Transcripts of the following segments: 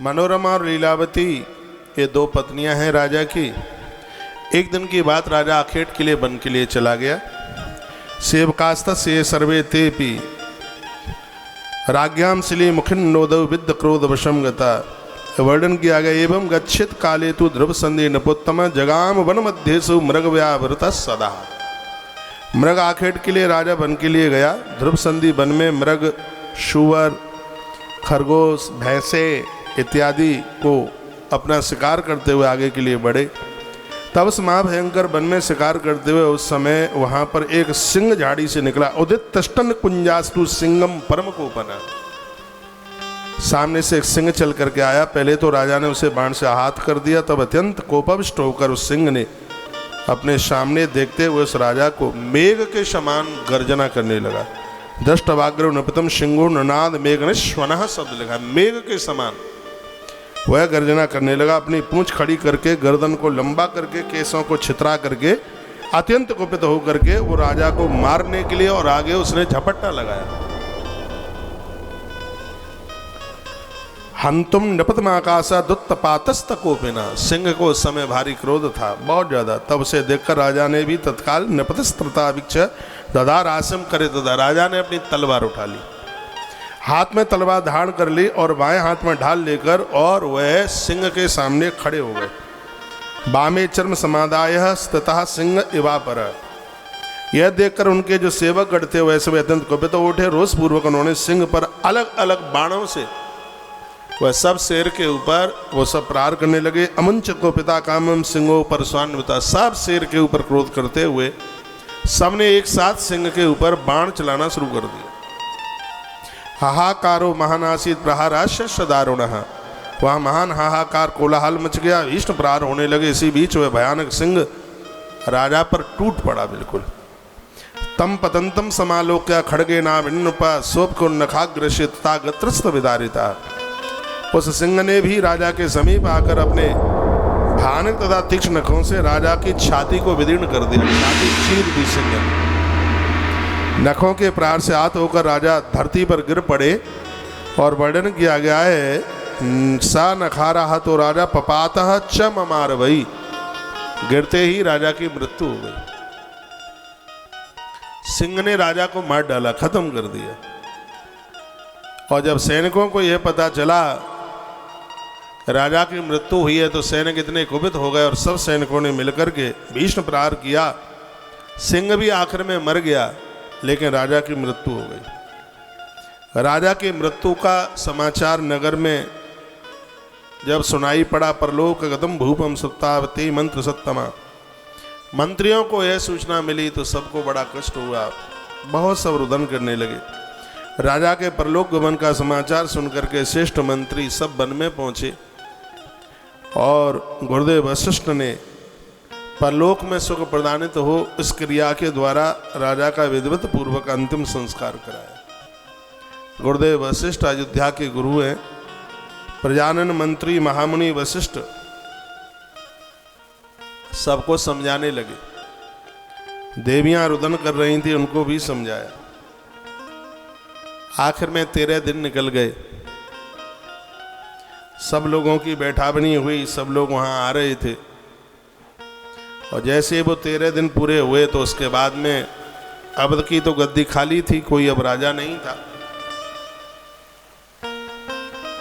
मनोरमा और लीलावती ये दो पत्नियां हैं राजा की। एक दिन की बात, राजा आखेट के लिए वन के लिए चला गया। सेवकास्त से सर्वे तेपि राज्ञाम शिली मुखिन्नोदौ विद्ध क्रोध वशम गता। वर्णन किया गया, एवं गच्छित काले तु ध्रुव संधि नपोत्तम जगाम वन मध्येसु मृग व्यावृत सदा। मृग आखेट के लिए राजा वन के लिए गया। ध्रुव संधि वन में मृग, शुअर, खरगोश, भैंसे इत्यादि को अपना शिकार करते हुए आगे के लिए बढ़े। तब उस महाभयंकर वन में शिकार करते हुए उस समय वहां पर एक सिंह झाड़ी से निकला। उदित तष्टन कुंजास्तु सिंगम परम कोपना। सामने से एक सिंह चल करके आया। पहले तो राजा ने उसे बाण से आहत कर दिया, तब अत्यंत कोपाविष्ट होकर उस सिंह ने अपने सामने देखते हुए उस राजा को मेघ के समान गर्जना करने लगा। दष्टवाग्र नपतम सिंहो ननाद मेघ स्वनः शब्द लिखा, मेघ के समान वह गर्जना करने लगा। अपनी पूंछ खड़ी करके, गर्दन को लंबा करके, केसों को छितरा करके, अत्यंत कुपित होकर के वो राजा को मारने के लिए और आगे उसने झपट्टा लगाया। हंतुम नपतम आकाशा दुत्तपातस्त कोपिना। सिंह को उस समय भारी क्रोध था, बहुत ज्यादा। तब उसे देखकर राजा ने भी तत्काल नपतस्त्रता विक्ष ददार आसम करे तदा। राजा ने अपनी तलवार उठा ली, हाथ में तलवार धारण कर ली और बाएं हाथ में ढाल लेकर और वह सिंह के सामने खड़े हो गए। बामे चर्म समादाय स्थितः सिंह इवापर। यह देखकर उनके जो सेवक गण थे वैसे वे अत्यंत कुपित उठे। रोष पूर्वक उन्होंने सिंह पर अलग अलग बाणों से वह सब शेर के ऊपर वो सब प्रहार करने लगे। अमुंच को पिता कामम सिंहो पर स्वान्विता। सब शेर के ऊपर क्रोध करते हुए सबने एक साथ सिंह के ऊपर बाण चलाना शुरू कर दिया। हाहाकारो महानासित प्रहाराश्य दारुण। वहाँ महान हाहाकार कोलाहल मच गया, भीषण प्रहार होने लगे। इसी बीच वह भयानक सिंह राजा पर टूट पड़ा बिल्कुल। तम पतंतम समालोक्य खड़गे नाविन्नुपा सोप को नखाग्रसित गत्रस्त विदारिता। उस सिंह ने भी राजा के समीप आकर अपने भयानक तथा तीक्ष्ण नखों से राजा की छाती को विदीर्ण कर दिया। छाती चीर दी सिंह ने। नखों के प्रहार से आहत होकर राजा धरती पर गिर पड़े और वर्णन किया गया है, सा नखारा तो राजा पपातः च ममार वही। गिरते ही राजा की मृत्यु हो गई। सिंह ने राजा को मार डाला, खत्म कर दिया। और जब सैनिकों को यह पता चला राजा की मृत्यु हुई है तो सैनिक इतने कुपित हो गए और सब सैनिकों ने मिलकर के भीषण प्रहार किया। सिंह भी आखिर में मर गया, लेकिन राजा की मृत्यु हो गई। राजा की मृत्यु का समाचार नगर में जब सुनाई पड़ा, परलोक गतम भूपम सत्तावती मंत्र सत्तमा। मंत्रियों को यह सूचना मिली तो सबको बड़ा कष्ट हुआ, बहुत सब रुदन करने लगे। राजा के परलोक गमन का समाचार सुनकर के श्रेष्ठ मंत्री सब वन में पहुंचे और गुरुदेव वशिष्ठ ने परलोक में सुख प्रदानित हो इस क्रिया के द्वारा राजा का विधिवत पूर्वक अंतिम संस्कार कराया। गुरुदेव वशिष्ठ अयोध्या के गुरु हैं। प्रजानन मंत्री महामुनि वशिष्ठ सबको समझाने लगे। देवियां रुदन कर रही थी, उनको भी समझाया। आखिर में 13 दिन निकल गए। सब लोगों की बैठाबनी हुई, सब लोग वहां आ रहे थे। और जैसे वो 13 दिन पूरे हुए तो उसके बाद में अब की तो गद्दी खाली थी, कोई अब राजा नहीं था।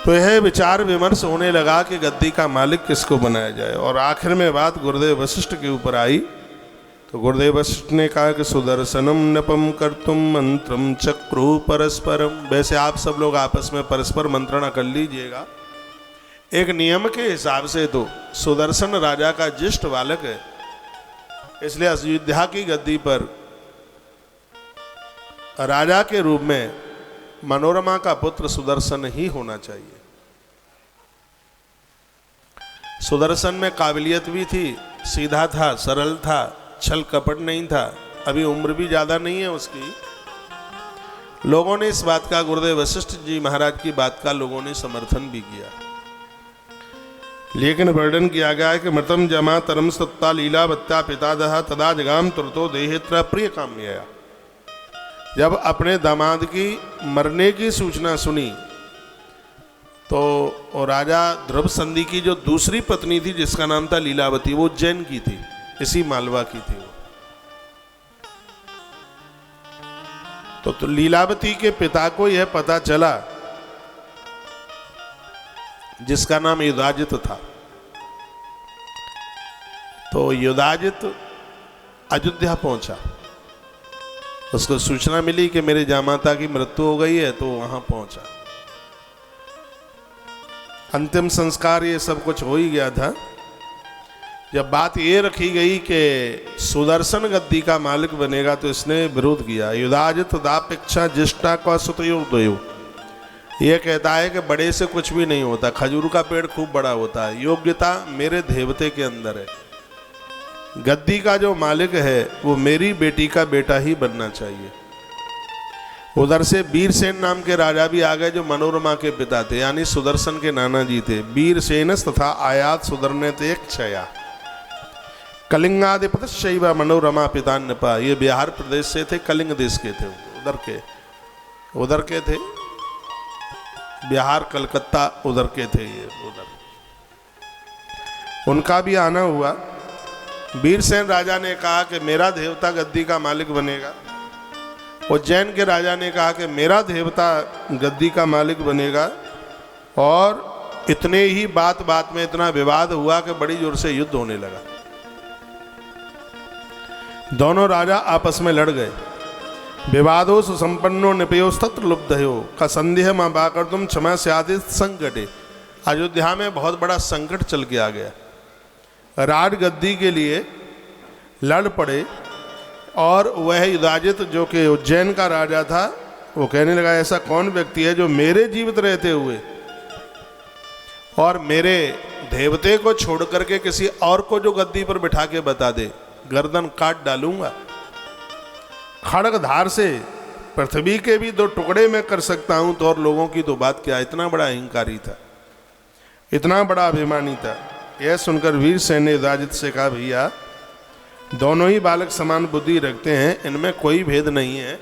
तो यह विचार विमर्श होने लगा कि गद्दी का मालिक किसको बनाया जाए। और आखिर में बात गुरुदेव वशिष्ठ के ऊपर आई तो गुरुदेव वशिष्ठ ने कहा कि सुदर्शनम नपम कर्तुम मंत्रम चक्रु परस्परम। वैसे आप सब लोग आपस में परस्पर मंत्रणा कर लीजिएगा। एक नियम के हिसाब से तो सुदर्शन राजा का ज्येष्ठ बालक है, इसलिए अयोध्या की गद्दी पर राजा के रूप में मनोरमा का पुत्र सुदर्शन ही होना चाहिए। सुदर्शन में काबिलियत भी थी, सीधा था, सरल था, छल कपट नहीं था। अभी उम्र भी ज्यादा नहीं है उसकी। लोगों ने इस बात का, गुरुदेव वशिष्ठ जी महाराज की बात का लोगों ने समर्थन भी किया। लेकिन वर्णन किया गया है कि मृतम जमा तरम सत्ता लीला बत्ता पितादह तदा जगाम तुरतो देहेत्र प्रिय काम्यया। जब अपने दामाद की मरने की सूचना सुनी तो और राजा ध्रुव संधि की जो दूसरी पत्नी थी जिसका नाम था लीलावती, वो उज्जैन की थी, इसी मालवा की थी वो। तो लीलावती के पिता को यह पता चला, जिसका नाम युधाजित था। तो युधाजित अयोध्या पहुंचा, उसको सूचना मिली कि मेरे जामाता की मृत्यु हो गई है, तो वहां पहुंचा। अंतिम संस्कार ये सब कुछ हो ही गया था। जब बात ये रखी गई कि सुदर्शन गद्दी का मालिक बनेगा, तो इसने विरोध किया। युधाजित दापेक्षा ज्येष्ठा का सुतयोदयो, ये कहता है कि बड़े से कुछ भी नहीं होता, खजूर का पेड़ खूब बड़ा होता है। योग्यता मेरे देवते के अंदर है, गद्दी का जो मालिक है वो मेरी बेटी का बेटा ही बनना चाहिए। उधर से वीरसेन नाम के राजा भी आ गए, जो मनोरमा के पिता थे, यानी सुदर्शन के नाना जी थे। वीरसेनस तथा आयात सुदर्ने ते क्षया कलिंगाधिपत शैव मनोरमा पिता नपा, ये बिहार प्रदेश से थे, कलिंग देश के थे, उधर के थे, बिहार कलकत्ता उधर के थे ये, उधर उनका भी आना हुआ। वीरसेन राजा ने कहा कि मेरा देवता गद्दी का मालिक बनेगा। उज्जैन के राजा ने कहा कि मेरा देवता गद्दी का मालिक बनेगा। और इतने ही बात बात में इतना विवाद हुआ कि बड़ी जोर से युद्ध होने लगा। दोनों राजा आपस में लड़ गए। विवादो सुसंपन्नो निपयोस्तत्र लुब्धयो का संदेह मां बाकर तुम क्षमा से आदित संकटे। अयोध्या में बहुत बड़ा संकट चल के आ गया। राजगद्दी के लिए लड़ पड़े। और वह युधाजित जो कि उज्जैन का राजा था, वो कहने लगा ऐसा कौन व्यक्ति है जो मेरे जीवित रहते हुए और मेरे देवते को छोड़ करके किसी और को जो गद्दी पर बिठा के बता दे, गर्दन काट डालूंगा। खड़ग धार से पृथ्वी के भी 2 टुकड़े मैं कर सकता हूं, तो और लोगों की तो बात क्या। इतना बड़ा अहंकारी था, इतना बड़ा अभिमानी था। यह सुनकर वीरसेन ने युधाजित से कहा, भैया दोनों ही बालक समान बुद्धि रखते हैं, इनमें कोई भेद नहीं है।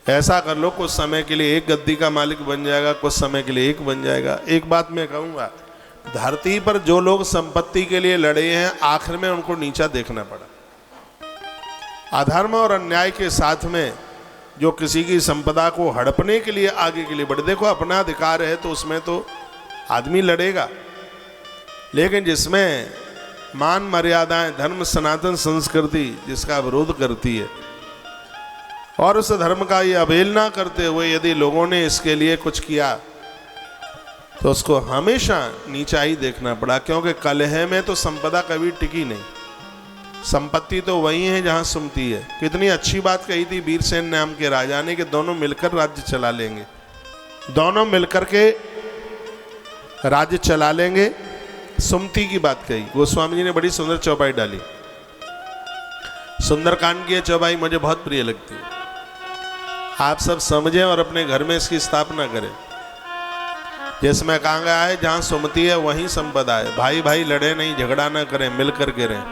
ऐसा कर लो, कुछ समय के लिए एक गद्दी का मालिक बन जाएगा, कुछ समय के लिए एक बन जाएगा। एक बात मैं कहूँगा, धरती पर जो लोग संपत्ति के लिए लड़े हैं, आखिर में उनको नीचा देखना पड़ा। अधर्म और अन्याय के साथ में जो किसी की संपदा को हड़पने के लिए आगे के लिए बढ़े, देखो अपना अधिकार है तो उसमें तो आदमी लड़ेगा, लेकिन जिसमें मान मर्यादाएं, धर्म, सनातन संस्कृति जिसका विरोध करती है और उस धर्म का ये अवहेलना करते हुए यदि लोगों ने इसके लिए कुछ किया, तो उसको हमेशा नीचा ही देखना पड़ा। क्योंकि कलह में तो संपदा कभी टिकी नहीं, संपत्ति तो वही है जहां सुमती है। कितनी अच्छी बात कही थी वीरसेन नाम के राजा ने कि दोनों मिलकर राज्य चला लेंगे, दोनों मिलकर के राज्य चला लेंगे। सुमति की बात कही। गोस्वामी जी ने बड़ी सुंदर चौपाई डाली। सुंदरकांड की चौपाई मुझे बहुत प्रिय लगती है। आप सब समझें और अपने घर में इसकी स्थापना करें। जिसमें कहा गया है जहां सुमति है वहीं संपदा है। भाई भाई लड़े नहीं, झगड़ा ना करें, मिल करके रहें।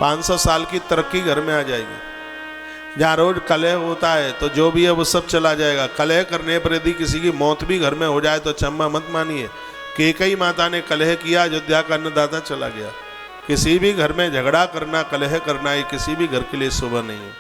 500 साल की तरक्की घर में आ जाएगी। जहाँ रोज कलह होता है तो जो भी है वो सब चला जाएगा। कलह करने पर यदि किसी की मौत भी घर में हो जाए तो अचंभा मत मानिए। कैकेयी माता ने कलह किया, अयोध्या का अन्नदाता चला गया। किसी भी घर में झगड़ा करना, कलह करना, ये किसी भी घर के लिए शुभ नहीं है।